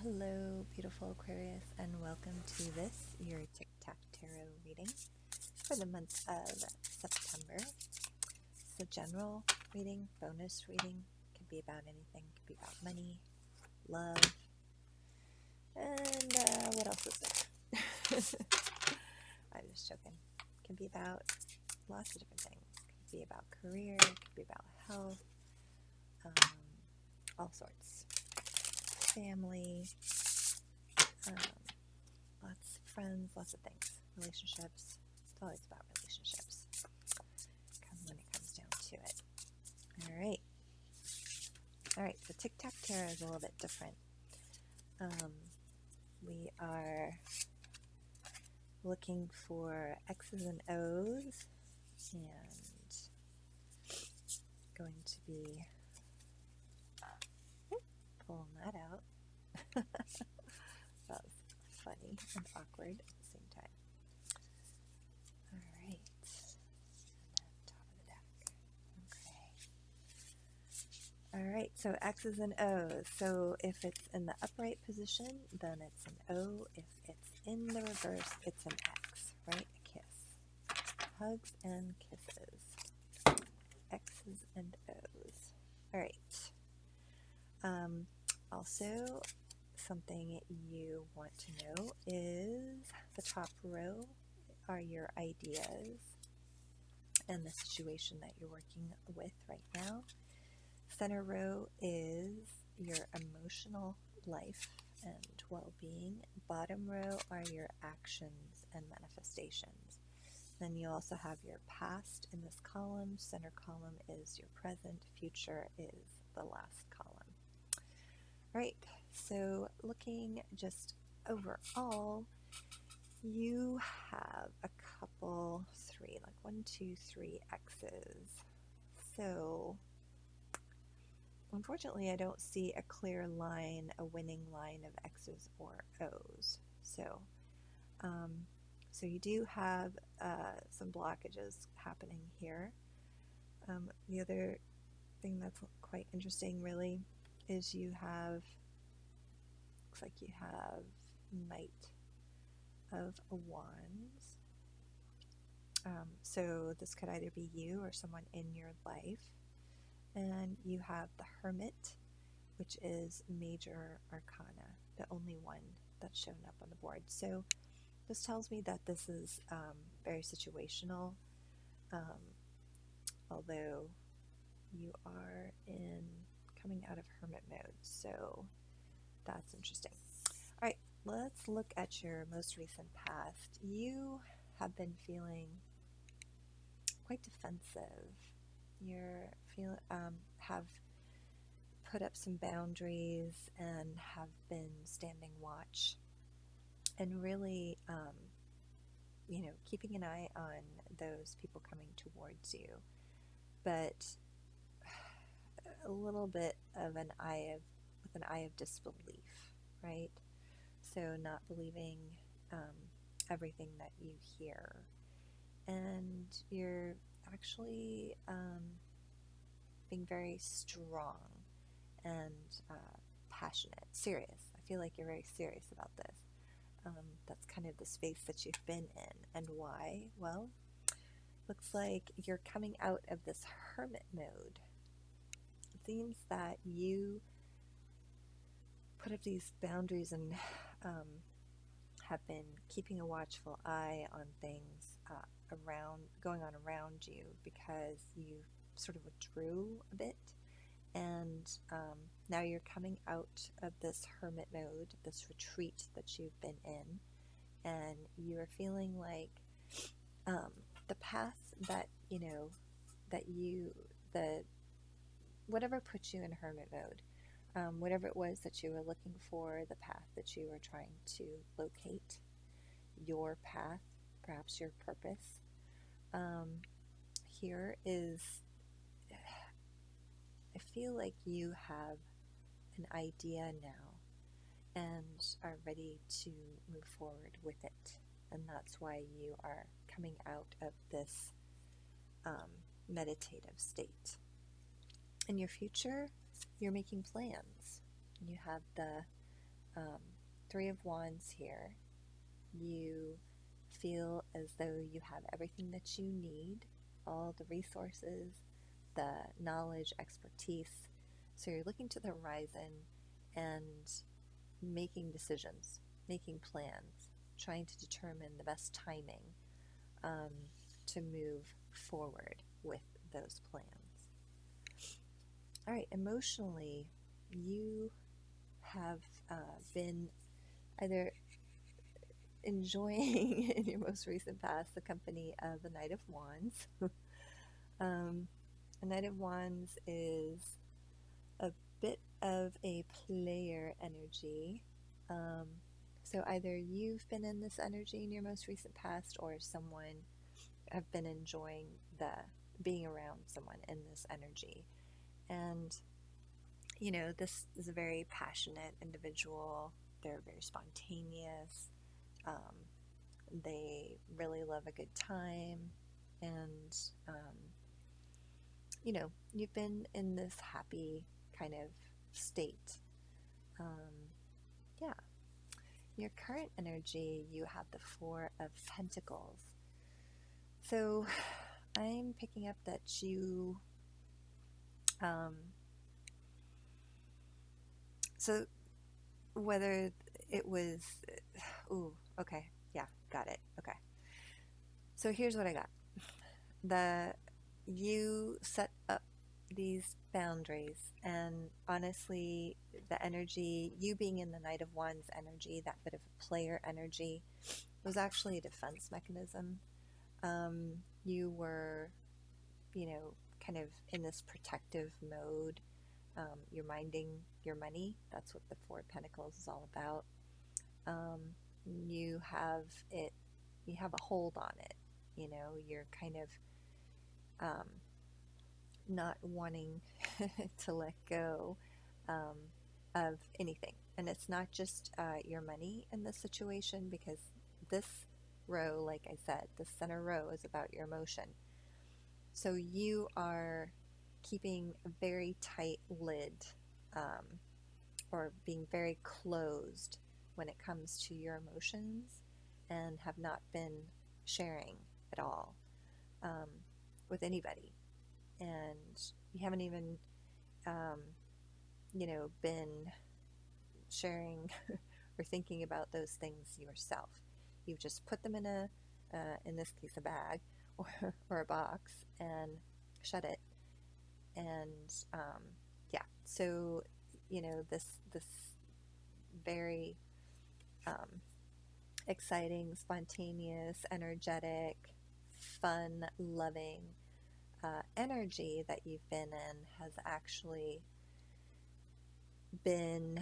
Hello, beautiful Aquarius, and welcome to this, your Tic Tac Tarot reading for the month of September. It's a general reading, bonus reading. Could be about anything. Could be about money, love, and what else is there? I'm just joking. Could be about lots of different things. Could be about career. Could be about health. All sorts. Family. Lots of friends, lots of things. Relationships. It's always about relationships when it comes down to it. Alright, so Tic Tac Tarot is a little bit different. We are looking for X's and O's and going to be pulling that out. That was funny and awkward at the same time. Alright, and then top of the deck. Okay. Alright, so X's and O's. So if it's in the upright position, then it's an O. If it's in the reverse, it's an X, right? A kiss. Hugs and kisses. X's and O's. Alright. Also, something you want to know is the top row are your ideas and the situation that you're working with right now. Center row is your emotional life and well-being. Bottom row are your actions and manifestations. Then you also have your past in this column. Center column is your present. Future is the last column. Right, so looking just overall, you have a couple, like 1, 2, 3 X's. So unfortunately, I don't see a clear line, a winning line of X's or O's. So, so you do have some blockages happening here. The other thing that's quite interesting, really, is you have, looks like you have Knight of Wands. So this could either be you or someone in your life. And you have the Hermit, which is Major Arcana, the only one that's shown up on the board. So this tells me that this is very situational, although you are coming out of Hermit mode, so that's interesting. All right, let's look at your most recent past. You have been feeling quite defensive. Have put up some boundaries and have been standing watch and really, keeping an eye on those people coming towards you, but a little bit of with an eye of disbelief, right? So not believing everything that you hear, and you're actually being very strong and passionate, serious. I feel like you're very serious about this. That's kind of the space that you've been in. And why? Well, looks like you're coming out of this hermit mode. It seems that you put up these boundaries and have been keeping a watchful eye on things going on around you, because you sort of withdrew a bit, and now you're coming out of this hermit mode, this retreat that you've been in, and you are feeling like the path that whatever put you in hermit mode, whatever it was that you were looking for, the path that you were trying to locate, your path, perhaps your purpose, here is, I feel like you have an idea now and are ready to move forward with it. And that's why you are coming out of this meditative state. In your future, you're making plans. You have the Um, Three of Wands here. You feel as though you have everything that you need, all the resources, the knowledge, expertise. So you're looking to the horizon and making decisions, making plans, trying to determine the best timing um, to move forward with those plans. All right, emotionally, you have been either enjoying in your most recent past the company of the Knight of Wands. A Knight of Wands is a bit of a player energy. Um, so either you've been in this energy in your most recent past, or someone have been enjoying the being around someone in this energy. And this is a very passionate individual. They're very spontaneous. Um, they really love a good time, and you've been in this happy kind of state. Um, yeah. Your current energy, you have the Four of Pentacles. So I'm picking up that you, so whether it was, okay, yeah, got it, okay. So here's what I got. You set up these boundaries, and honestly, the energy, you being in the Knight of Wands energy, that bit of a player energy, was actually a defense mechanism. You were, kind of in this protective mode. You're minding your money. That's what the Four of Pentacles is all about. You have it, you have a hold on it. You're kind of not wanting to let go of anything. And it's not just your money in this situation, because this row, like I said, the center row is about your emotion. So you are keeping a very tight lid, or being very closed when it comes to your emotions, and have not been sharing at all with anybody. And you haven't even, been sharing or thinking about those things yourself. You've just put them in this case, a bag or a box, and shut it. And yeah, so this very exciting, spontaneous, energetic, fun, loving energy that you've been in has actually been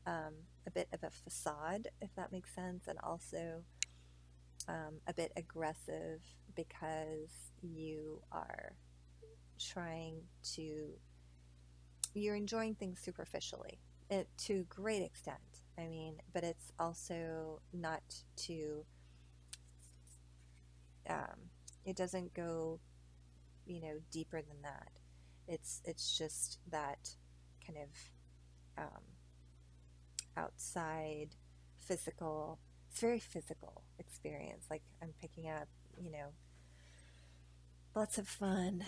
a bit of a facade, if that makes sense, and also a bit aggressive, because you're enjoying things superficially, to a great extent. I mean, but it's also not to, it doesn't go, deeper than that. It's just that kind of outside physical, it's very physical experience. Like, I'm picking up, lots of fun,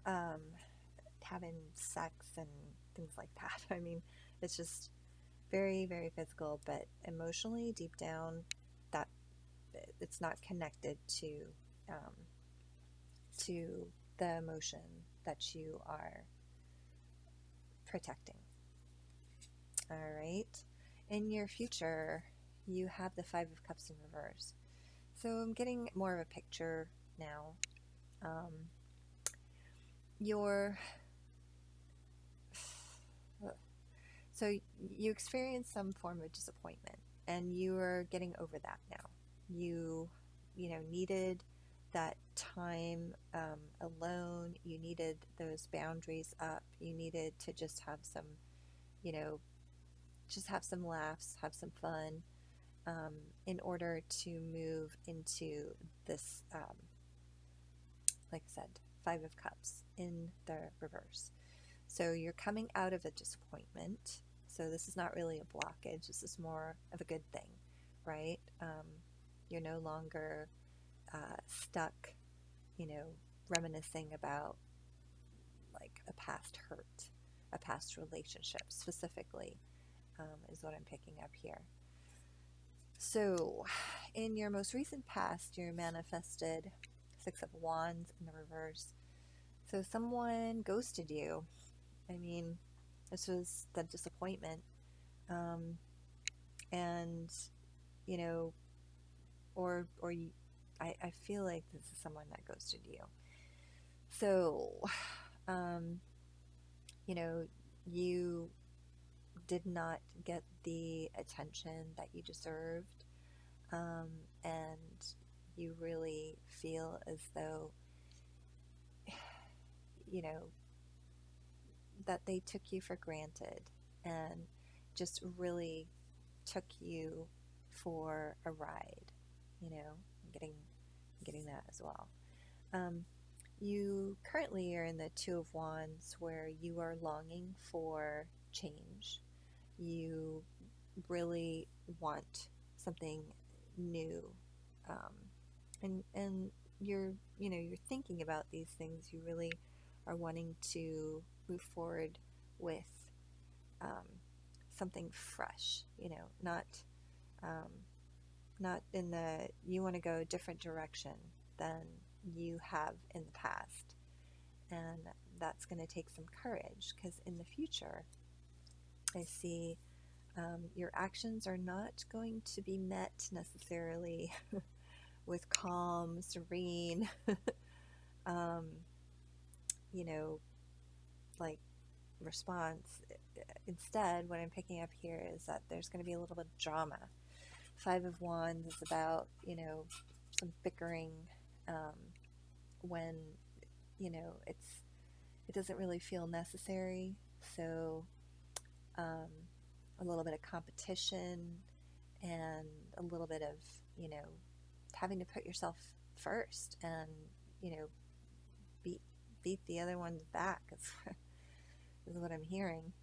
having sex and things like that. I mean, it's just very, very physical, but emotionally, deep down, that it's not connected to the emotion that you are protecting. All right. In your future, you have the Five of Cups in reverse. So I'm getting more of a picture now. Your So you experience some form of disappointment, and you are getting over that now. You needed that time alone. You needed those boundaries up. You needed to just have some, just have some laughs, have some fun, in order to move into this, like I said, Five of Cups in the reverse. So you're coming out of a disappointment. So this is not really a blockage. This is more of a good thing, right? You're no longer stuck, you know, reminiscing about like a past hurt, a past relationship specifically, is what I'm picking up here. So in your most recent past, you manifested Six of Wands in the reverse. So someone ghosted you. I mean, this was the disappointment. And, you know, or you, I feel like this is someone that ghosted you. So, you know, you did not get the attention that you deserved, and you really feel as though, you know, that they took you for granted and just really took you for a ride. You know, getting that as well. You currently are in the Two of Wands, where you are longing for change. You really want something new, and you're thinking about these things. You really are wanting to move forward with um, something fresh. Um, not in the, you want to go a different direction than you have in the past, and that's going to take some courage, because in the future I see your actions are not going to be met necessarily with calm, serene, um, you know, like response. Instead, what I'm picking up here is that there's going to be a little bit of drama. Five of Wands is about, some bickering, when, it doesn't really feel necessary. So, a little bit of competition and a little bit of, having to put yourself first and, beat the other one's back is what I'm hearing.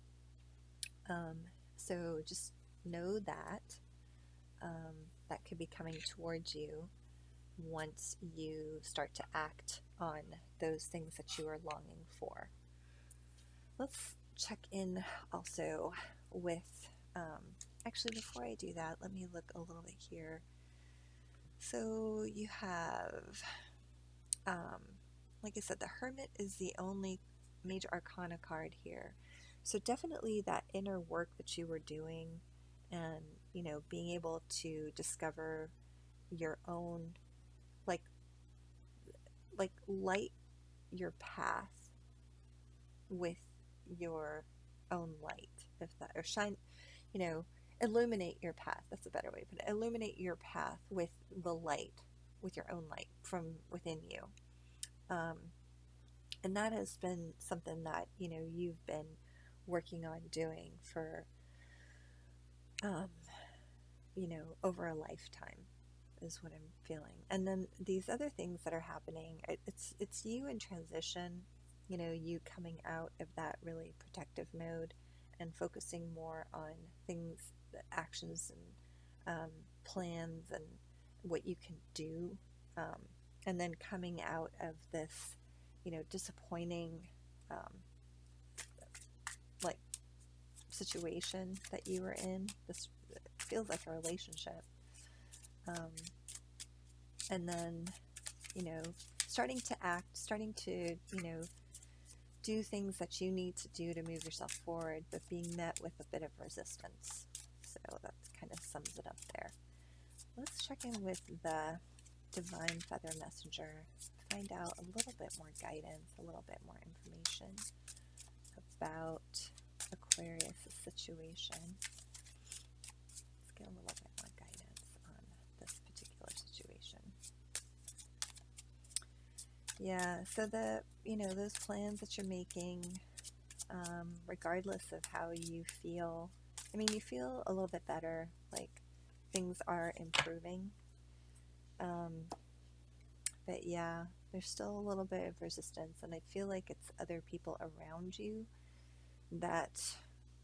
So just know that that could be coming towards you once you start to act on those things that you are longing for. Let's check in also with, actually before I do that, let me look a little bit here. So you have, like I said, the Hermit is the only major arcana card here. So definitely that inner work that you were doing, and, being able to discover your own, like light your path with your own light, if that, or shine, illuminate your path. That's a better way to put it. Illuminate your path with the light, with your own light from within you. And that has been something that, you've been working on doing for, over a lifetime, is what I'm feeling. And then these other things that are happening, it's you in transition, you coming out of that really protective mode and focusing more on things, actions, and plans, and what you can do, and then coming out of this, disappointing, like situation that you were in. This feels like a relationship, and then, starting to act, starting to, do things that you need to do to move yourself forward, but being met with a bit of resistance. So that kind of sums it up there. Let's check in with the Divine Feather Messenger, find out a little bit more guidance, a little bit more information about Aquarius' situation. Let's get a little bit more guidance on this particular situation. Yeah, so those plans that you're making, regardless of how you feel, you feel a little bit better, like things are improving. But yeah, there's still a little bit of resistance, and I feel like it's other people around you that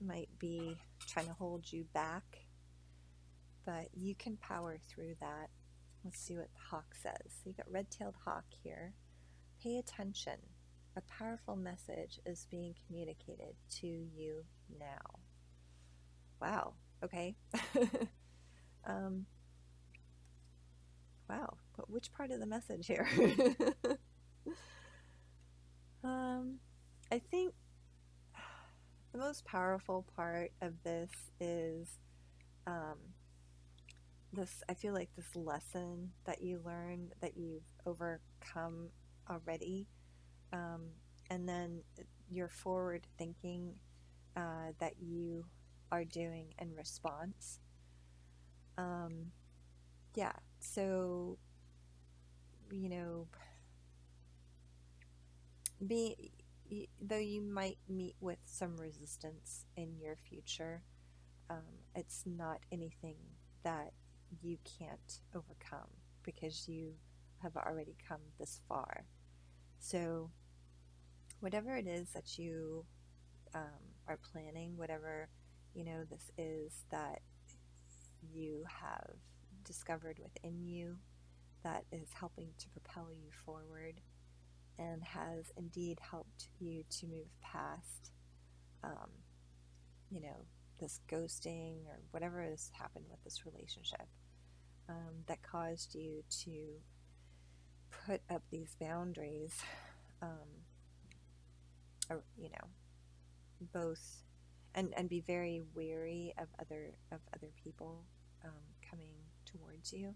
might be trying to hold you back, but you can power through that. Let's see what the hawk says. So you got red-tailed hawk here. Pay attention. A powerful message is being communicated to you now. Wow. Okay. Wow. But which part of the message here? I think the most powerful part of this is this. I feel like this lesson that you learned, that you've overcome already, and then your forward thinking that you are doing in response. Yeah, so, you know, though you might meet with some resistance in your future, it's not anything that you can't overcome because you have already come this far. So, whatever it is that you are planning, whatever, this is that you have discovered within you that is helping to propel you forward and has indeed helped you to move past, um, you know, this ghosting or whatever has happened with this relationship, that caused you to put up these boundaries, or, both, and be very wary of other people coming towards you,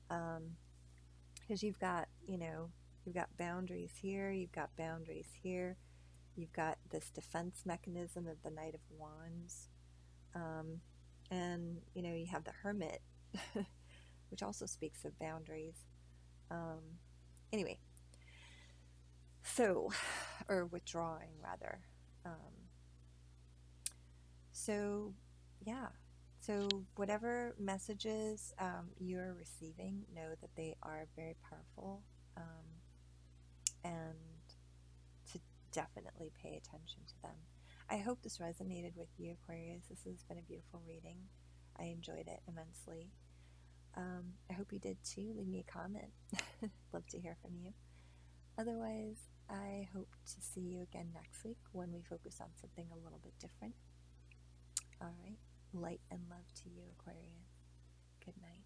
because you've got boundaries here, you've got boundaries here, you've got this defense mechanism of the Knight of Wands, and you have the Hermit, which also speaks of boundaries. Anyway, so, or withdrawing rather. So, yeah. So, whatever messages you're receiving, know that they are very powerful, and to definitely pay attention to them. I hope this resonated with you, Aquarius. This has been a beautiful reading. I enjoyed it immensely. I hope you did too. Leave me a comment. Love to hear from you. Otherwise, I hope to see you again next week when we focus on something a little bit different. All right. Light and love to you, Aquarius. Good night.